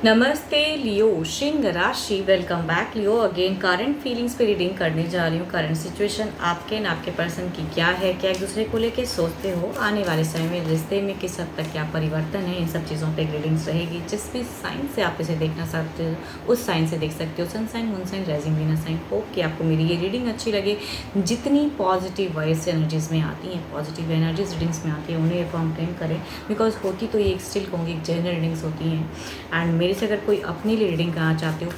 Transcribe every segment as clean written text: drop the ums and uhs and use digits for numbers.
नमस्ते लियो सिंह राशि। Welcome back लियो again. Current feelings पे रीडिंग करने जा रही हूँ। करंट सिचुएशन आपके न आपके पर्सन की क्या है, क्या एक दूसरे को लेके सोचते हो, आने वाले समय में रिश्ते में किस हद तक क्या परिवर्तन है, इन सब चीज़ों पे रीडिंग्स रहेगी। जिस भी साइन से आप इसे देखना चाहते हो उस साइन से देख सकते हो। Sun sign, moon sign, rising, Venus sign. Hope कि आपको मेरी ये रीडिंग अच्छी लगे। जितनी पॉजिटिव वाइब्स एनर्जीज में आती हैं, पॉजिटिव एनर्जीज रीडिंग्स में आती है, उन्हें फॉर्म क्लेम करें। बिकॉज होती तो ये एक स्टिल कहूँगी एक जनरल रीडिंग्स होती हैं। एंड मेरे से अगर कोई अपनी लिए रीडिंग कराना चाहते हो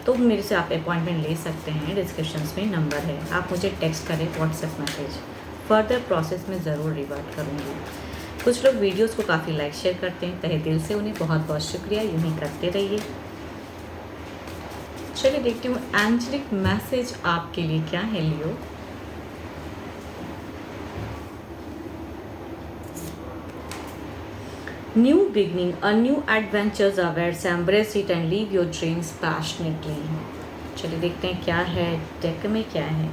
तो मेरे से आप अपॉइंटमेंट ले सकते हैं। डिस्क्रिप्शन में नंबर है, आप मुझे टेक्स्ट करें, व्हाट्सएप मैसेज। फर्दर प्रोसेस में ज़रूर रिवर्ट करूँगी। कुछ लोग वीडियोस को काफ़ी लाइक शेयर करते हैं, तहे दिल से उन्हें बहुत बहुत शुक्रिया। यूँ ही करते रहिए। चलिए देखती हूँ एंजेलिक मैसेज आपके लिए क्या है लियो। New beginning, a new adventures awaits. Embrace it and live your dreams passionately. चलिए देखते हैं क्या है डेक में, क्या है।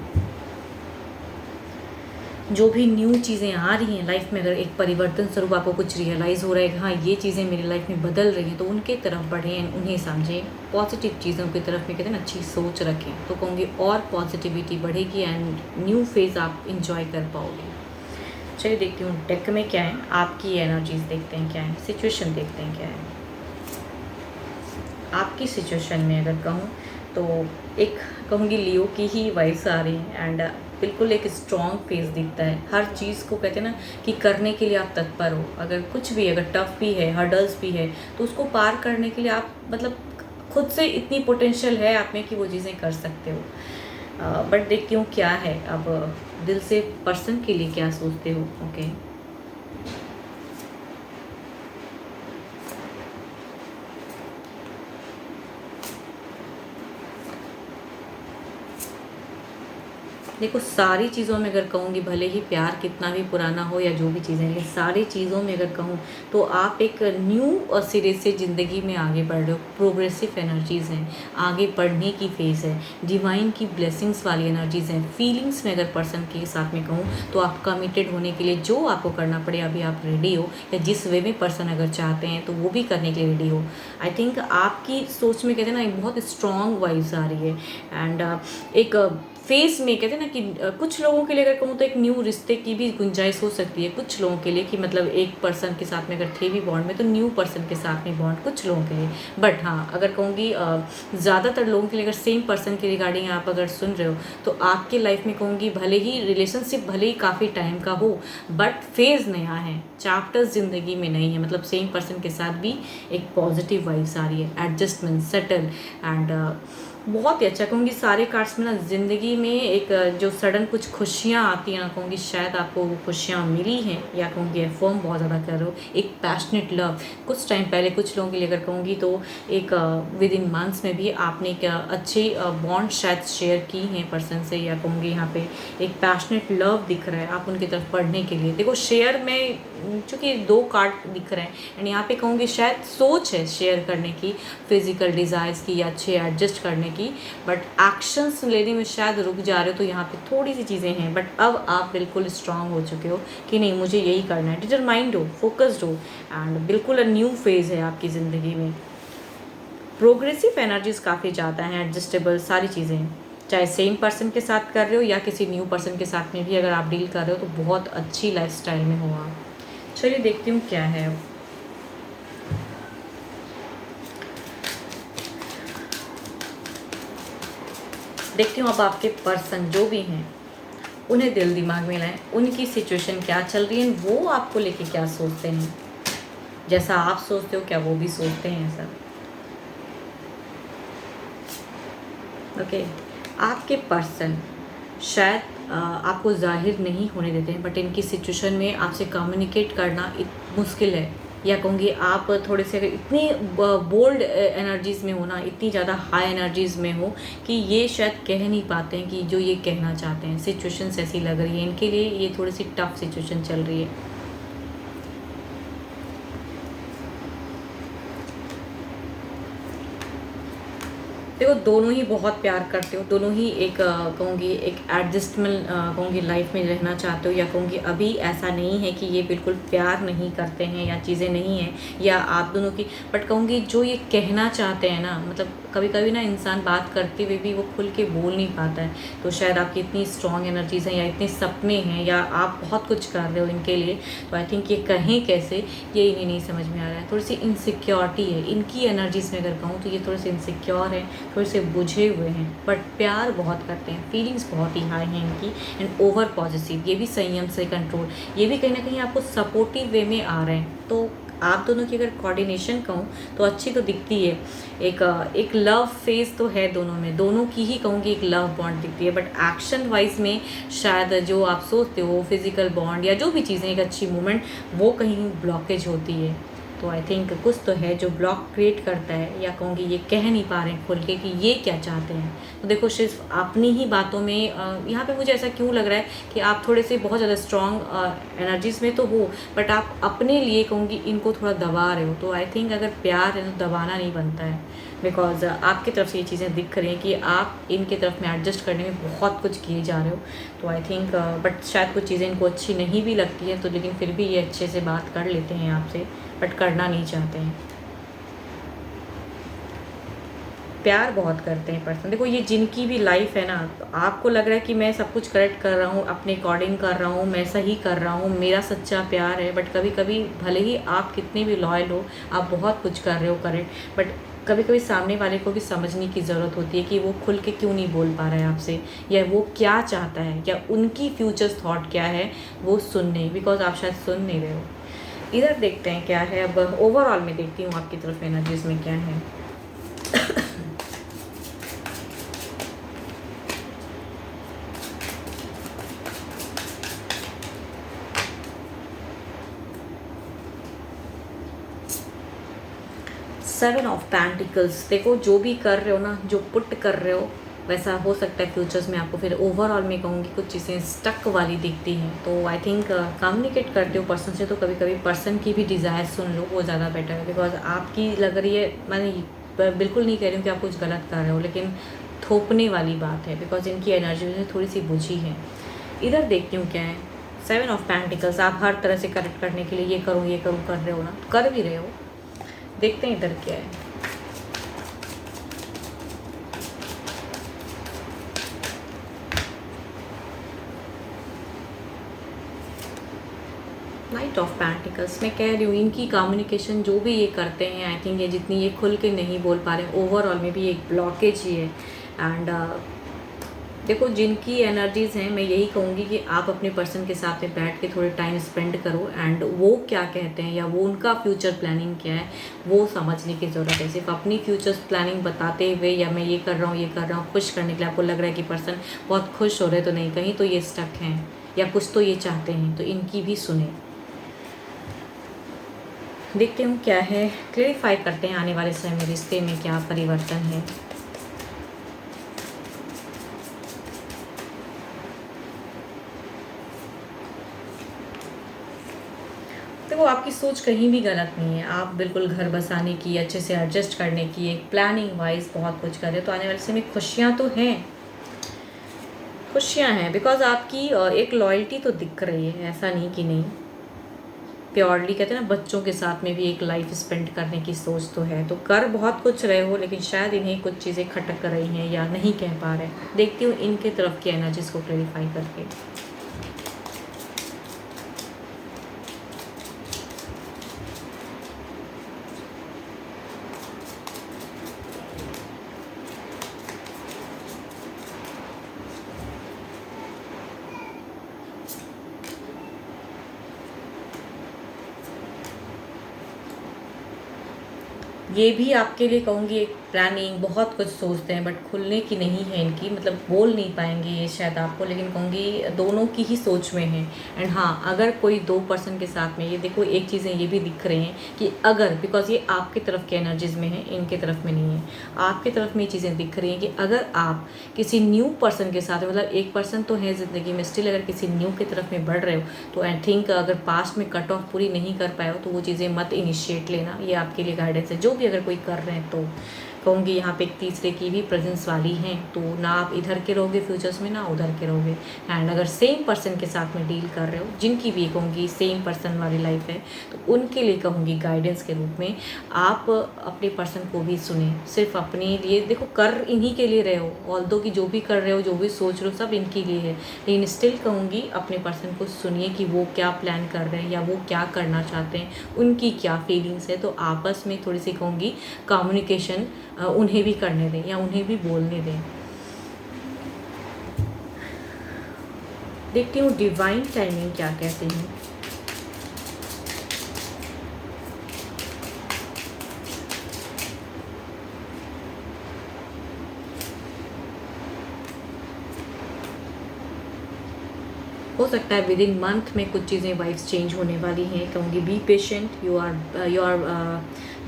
जो भी न्यू चीज़ें आ रही हैं लाइफ में, अगर एक परिवर्तन स्वरूप आपको कुछ रियलाइज़ हो रहा है कि हाँ ये चीज़ें मेरी लाइफ में बदल रही हैं, तो उनके तरफ बढ़ें, उन्हें समझें। पॉजिटिव चीज़ों की तरफ में कहते हैं ना, अच्छी सोच रखें, तो कहूँगी और पॉजिटिविटी बढ़ेगी एंड न्यू फेज़ आप इंजॉय कर पाओगे। चलिए देखती हूँ डेक में क्या है, आपकी एनर्जीज देखते हैं क्या है, सिचुएशन देखते हैं क्या है। आपकी सिचुएशन में अगर कहूँ तो एक कहूँगी लियो की ही वाइब्स आ रही हैं एंड बिल्कुल एक स्ट्रॉन्ग फेस दिखता है। हर चीज़ को कहते हैं ना कि करने के लिए आप तत्पर हो। अगर कुछ भी, अगर टफ भी है, हर्डल्स भी है, तो उसको पार करने के लिए आप मतलब खुद से इतनी पोटेंशियल है आप में कि वो चीज़ें कर सकते हो। बट देखती हूँ क्या है, अब दिल से पर्सन के लिए क्या सोचते हो। ओके देखो, सारी चीज़ों में अगर कहूँगी, भले ही प्यार कितना भी पुराना हो या जो भी चीज़ें, लेकिन सारी चीज़ों में अगर कहूँ तो आप एक न्यू सिरे से ज़िंदगी में आगे बढ़ रहे हो। प्रोग्रेसिव एनर्जीज़ हैं, आगे बढ़ने की फेज़ है, डिवाइन की ब्लेसिंग्स वाली एनर्जीज़ हैं। फीलिंग्स में अगर पर्सन के साथ में कहूँ तो आप कमिटेड होने के लिए जो आपको करना पड़े अभी आप रेडी हो, या जिस वे में पर्सन अगर चाहते हैं तो वो भी करने के लिए रेडी हो। आई थिंक आपकी सोच में कहते हैं ना एक बहुत स्ट्रॉन्ग वाइब्स आ रही है एंड एक फेस में कहते हैं ना कि कुछ लोगों के लिए अगर कहूँ तो एक न्यू रिश्ते की भी गुंजाइश हो सकती है। कुछ लोगों के लिए कि मतलब एक पर्सन के साथ में अगर थे भी बॉन्ड में, तो न्यू पर्सन के साथ में बॉन्ड कुछ लोगों के लिए। बट हाँ, अगर कहूँगी ज़्यादातर लोगों के लिए अगर सेम पर्सन के रिगार्डिंग आप अगर सुन रहे हो, तो आपके लाइफ में कहूँगी भले ही रिलेशनशिप भले ही काफ़ी टाइम का हो, बट फेज़ नया है, चैप्टर्स ज़िंदगी में नहीं है। मतलब सेम पर्सन के साथ भी एक पॉजिटिव वाइब्स आ रही है, एडजस्टमेंट, सेटल एंड बहुत ही अच्छा कहूँगी। सारे कार्ड्स में ना ज़िंदगी में एक जो सडन कुछ खुशियाँ आती हैं ना, कहूँगी शायद आपको वो खुशियाँ मिली हैं, या कहूँगी एफर्म बहुत ज़्यादा कर रहे हो। एक पैशनेट लव कुछ टाइम पहले कुछ लोगों के लिए अगर कहूँगी तो एक विद इन मंथ्स में भी आपने एक अच्छे बॉन्ड शायद शेयर की हैं पर्सन से, या कहूँगी यहाँ पे एक पैशनेट लव दिख रहा है आप उनकी तरफ बढ़ने के लिए। देखो शेयर में चूँकि 2 कार्ड दिख रहे हैं एंड यहाँ पे कहूँगी शायद सोच है शेयर करने की, फिजिकल डिज़ायर्स की या अच्छे एडजस्ट करने की, बट एक्शंस लेने में शायद रुक जा रहे हो। तो यहाँ पे थोड़ी सी चीज़ें हैं, बट अब आप बिल्कुल स्ट्रांग हो चुके हो कि नहीं मुझे यही करना है। डिटरमाइंड हो, फोकस्ड हो एंड बिल्कुल न्यू फेज़ है आपकी ज़िंदगी में। प्रोग्रेसिव एनर्जीज काफ़ी ज़्यादा हैं, एडजस्टेबल सारी चीज़ें, चाहे सेम पर्सन के साथ कर रहे हो या किसी न्यू पर्सन के साथ में भी अगर आप डील कर रहे हो, तो बहुत अच्छी लाइफस्टाइल में हो आप। चलिए देखती हूँ क्या है। देखती हूँ अब आपके पर्सन जो भी हैं उन्हें दिल दिमाग में लाएं, उनकी सिचुएशन क्या चल रही है, वो आपको लेके क्या सोचते हैं। जैसा आप सोचते हो क्या वो भी सोचते हैं सब। ओके आपके पर्सन शायद आपको जाहिर नहीं होने देते हैं, बट इनकी सिचुएशन में आपसे कम्युनिकेट करना मुश्किल है, या कहूँगी आप थोड़े से अगर इतनी बोल्ड एनर्जीज़ में हो ना, इतनी ज़्यादा हाई एनर्जीज़ में हो कि ये शायद कह नहीं पाते हैं कि जो ये कहना चाहते हैं। सिचुएशंस ऐसी लग रही है इनके लिए, ये थोड़ी सी टफ सिचुएशन चल रही है। देखो दोनों ही बहुत प्यार करते हो, दोनों ही एक कहूँगी एक एडजस्टमेंट कहूँगी लाइफ में रहना चाहते हो, या कहूँगी अभी ऐसा नहीं है कि ये बिल्कुल प्यार नहीं करते हैं या चीज़ें नहीं हैं या आप दोनों की, बट कहूँगी जो ये कहना चाहते हैं ना, मतलब कभी कभी ना इंसान बात करते हुए भी वो खुल के बोल नहीं पाता है। तो शायद आपकी इतनी स्ट्रॉन्ग एनर्जीज़ हैं या इतने सपने हैं या आप बहुत कुछ कर रहे हो इनके लिए, तो आई थिंक ये कहें कैसे ये इन्हें नहीं समझ में आ रहा है। थोड़ी सी इनसिक्योरिटी है इनकी एनर्जीज़ में अगर कहूँ तो ये थोड़े से इनसिक्योर हैं, थोड़े से बुझे हुए हैं, बट प्यार बहुत करते हैं, फीलिंग्स बहुत ही हाई हैं इनकी, एंड ओवर पॉजिटिव, ये भी संयम से कंट्रोल, ये भी कहीं ना कहीं आपको सपोर्टिव वे में आ रहे हैं। तो आप दोनों की अगर कोऑर्डिनेशन कहूँ तो अच्छी तो दिखती है, एक लव फेज तो है दोनों में, दोनों की ही कहूँगी एक लव बॉन्ड दिखती है, बट एक्शन वाइज में शायद जो आप सोचते हो फिजिकल बॉन्ड या जो भी चीज़ें एक अच्छी मूवमेंट, वो कहीं ब्लॉकेज होती है। तो आई थिंक कुछ तो है जो ब्लॉक क्रिएट करता है, या कहूँगी ये कह नहीं पा रहे हैं खुल के कि ये क्या चाहते हैं। तो देखो सिर्फ अपनी ही बातों में यहाँ पे मुझे ऐसा क्यों लग रहा है कि आप थोड़े से बहुत ज़्यादा स्ट्रॉन्ग एनर्जीज में तो हो, बट आप अपने लिए कहूँगी इनको थोड़ा दबा रहे हो। तो आई थिंक अगर प्यार है तो दबाना नहीं बनता है, बिकॉज आपकी तरफ से ये चीज़ें दिख रही हैं कि आप इनके तरफ में एडजस्ट करने में बहुत कुछ किए जा रहे हो। तो आई थिंक बट शायद कुछ चीज़ें इनको अच्छी नहीं भी लगती है, तो लेकिन फिर भी ये अच्छे से बात कर लेते हैं आपसे, बट करना नहीं चाहते हैं। प्यार बहुत करते हैं पर्सन। देखो ये जिनकी भी लाइफ है ना, तो आपको लग रहा है कि मैं सब कुछ करेक्ट कर रहा हूँ, अपने अकॉर्डिंग कर रहा हूँ, मैं सही कर रहा हूँ, मेरा सच्चा प्यार है, बट कभी कभी भले ही आप कितने भी लॉयल हो, आप बहुत कुछ कर रहे हो करेक्ट, बट कभी कभी सामने वाले को भी समझने की ज़रूरत होती है कि वो खुल के क्यों नहीं बोल पा रहा है आपसे, या वो क्या चाहता है, या उनकी फ्यूचर्स थॉट क्या है वो सुनने, बिकॉज आप शायद सुन नहीं रहे हो। इधर देखते हैं क्या है। अब ओवरऑल में देखती हूँ आपकी तरफ एनर्जीज में क्या है। सेवन ऑफ पेंटिकल्स, देखो जो भी कर रहे हो ना, जो पुट कर रहे हो, वैसा हो सकता है फ्यूचर्स में आपको फिर ओवरऑल में कहूँगी कुछ चीज़ें स्टक वाली दिखती हैं। तो आई थिंक कम्युनिकेट करते हो पर्सन से, तो कभी कभी पर्सन की भी डिज़ायर सुन लो, वो ज़्यादा बेटर है। बिकॉज आपकी लग रही है, मैं बिल्कुल नहीं कह रही हूँ कि आप कुछ गलत कर रहे हो, लेकिन थोपने वाली बात है, बिकॉज इनकी एनर्जी में थोड़ी सी बुझी है। इधर देखती हूँ क्या है। सेवन ऑफ पेंटिकल्स, आप हर तरह से करेक्ट करने के लिए ये करूँ कर रहे हो ना, कर भी रहे हो। देखते हैं इधर क्या है। नाइट ऑफ पेंटिकल्स, मैं कह रही हूँ इनकी कम्युनिकेशन जो भी ये करते हैं, आई थिंक ये जितनी ये खुल के नहीं बोल पा रहे, ओवरऑल में भी एक ब्लॉकेज ही है। एंड देखो जिनकी एनर्जीज़ हैं, मैं यही कहूँगी कि आप अपने पर्सन के साथ में बैठ के थोड़े टाइम स्पेंड करो, एंड वो क्या कहते हैं या वो उनका फ्यूचर प्लानिंग क्या है वो समझने की ज़रूरत है। सिर्फ अपनी फ्यूचर प्लानिंग बताते हुए या मैं ये कर रहा हूँ खुश करने के लिए आपको लग रहा है कि पर्सन बहुत खुश हो रहे, तो नहीं, कहीं तो ये स्टक हैं या कुछ तो ये चाहते हैं, तो इनकी भी सुने। देखते हूँ क्या है, क्लेरिफाई करते हैं आने वाले समय में रिश्ते में क्या परिवर्तन है। देखो आपकी सोच कहीं भी गलत नहीं है, आप बिल्कुल घर बसाने की, अच्छे से एडजस्ट करने की, एक प्लानिंग वाइज बहुत कुछ कर रहे हो। तो आने वाले समय में खुशियाँ तो हैं, खुशियाँ हैं, बिकॉज आपकी एक लॉयल्टी तो दिख रही है, ऐसा नहीं कि नहीं। प्योरली कहते हैं ना, बच्चों के साथ में भी एक लाइफ स्पेंड करने की सोच तो है। तो कर बहुत कुछ रहे हो, लेकिन शायद इन्हें कुछ चीज़ें खटक कर रही हैं या नहीं कह पा रहे। देखती हूँ इनके तरफ की एनर्जीज को क्लेरिफाई करके। ये भी आपके लिए कहूँगी एक प्लानिंग, बहुत कुछ सोचते हैं, बट खुलने की नहीं है इनकी, मतलब बोल नहीं पाएंगे ये शायद आपको, लेकिन कहूँगी दोनों की ही सोच में है। एंड हाँ, अगर कोई दो पर्सन के साथ में, ये देखो एक चीज़ें ये भी दिख रही हैं कि अगर, बिकॉज ये आपकी तरफ के एनर्जीज में है, इनके तरफ में नहीं है, आपके तरफ में ये चीज़ें दिख रही हैं कि अगर आप किसी न्यू पर्सन के साथ, मतलब एक पर्सन तो है ज़िंदगी में स्टिल, अगर किसी न्यू की तरफ में बढ़ रहे हो, तो आई थिंक अगर पास्ट में कट ऑफ पूरी नहीं कर पाए हो तो वो चीज़ें मत इनिशिएट लेना, ये आपके लिए गाइडेंस है। जो भी अगर कोई कर रहे हैं तो कहूँगी यहाँ पे एक तीसरे की भी प्रेजेंस वाली हैं, तो ना आप इधर के रहोगे फ्यूचर्स में, ना उधर के रहोगे। एंड अगर सेम पर्सन के साथ में डील कर रहे हो, जिनकी भी कहूँगी सेम पर्सन वाली लाइफ है, तो उनके लिए कहूँगी गाइडेंस के रूप में आप अपने पर्सन को भी सुने। सिर्फ अपने लिए देखो, कर इन्हीं के लिए रहे हो, ऑल्दो कि जो भी कर रहे हो, जो भी सोच रहे हो, सब इनके लिए है, लेकिन स्टिल कहूँगी अपने पर्सन को सुनिए कि वो क्या प्लान कर रहे हैं या वो क्या करना चाहते हैं, उनकी क्या फीलिंग्स है। तो आपस में थोड़ी सी कहूँगी कम्युनिकेशन उन्हें भी करने दें या उन्हें भी बोलने दें। देखती हूँ डिवाइन टाइमिंग क्या कहते हैं। हो सकता है विद इन मंथ में कुछ चीज़ें वाइब्स चेंज होने वाली हैं। कहूँगी be patient, you are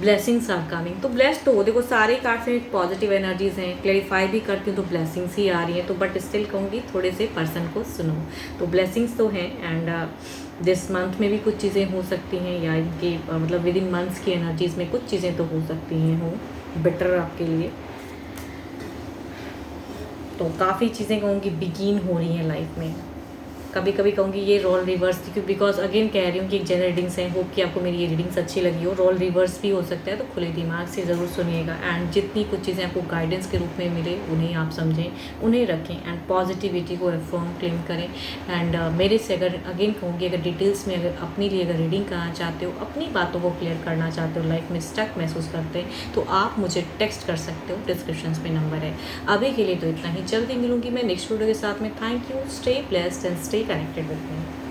blessings are coming. तो ब्लेस्ड तो हो, देखो सारे कार्ड्स में पॉजिटिव एनर्जीज हैं, क्लैरिफाई भी करती हूँ तो ब्लेसिंग्स ही आ रही हैं। तो बट स्टिल कहूँगी थोड़े से पर्सन को सुनो, तो ब्लेसिंग्स तो हैं। एंड दिस मंथ में भी कुछ चीज़ें हो सकती हैं, या इनके मतलब विद इन मंथ्स की एनर्जीज में कुछ चीज़ें तो हो सकती हैं हो बेटर आपके लिए। तो काफ़ी चीज़ें कहूँगी बिगिन हो रही हैं लाइफ में। कभी कभी कहूँगी ये रोल रिवर्स, क्योंकि बिकॉज अगेन कह रही हूँ कि एक जनरल रीडिंग्स हैं। होप कि आपको मेरी ये रीडिंग्स अच्छी लगी हो। रोल रिवर्स भी हो सकता है, तो खुले दिमाग से ज़रूर सुनिएगा। एंड जितनी कुछ चीज़ें आपको गाइडेंस के रूप में मिले उन्हें आप समझें, उन्हें रखें एंड पॉजिटिविटी को रिफॉर्म क्लेम करें। एंड मेरे से अगर अगेन कहूँगी, अगर डिटेल्स में अगर अपने लिए अगर रीडिंग करना चाहते हो, अपनी बातों को क्लियर करना चाहते हो, लाइफ में स्टक महसूस करते हैं, तो आप मुझे टेक्स्ट कर सकते हो, डिस्क्रिप्शन में नंबर है। अभी के लिए तो इतना ही, जल्दी मिलूंगी मैं नेक्स्ट वीडियो के साथ में। Thank you, stay blessed and stay connected with me.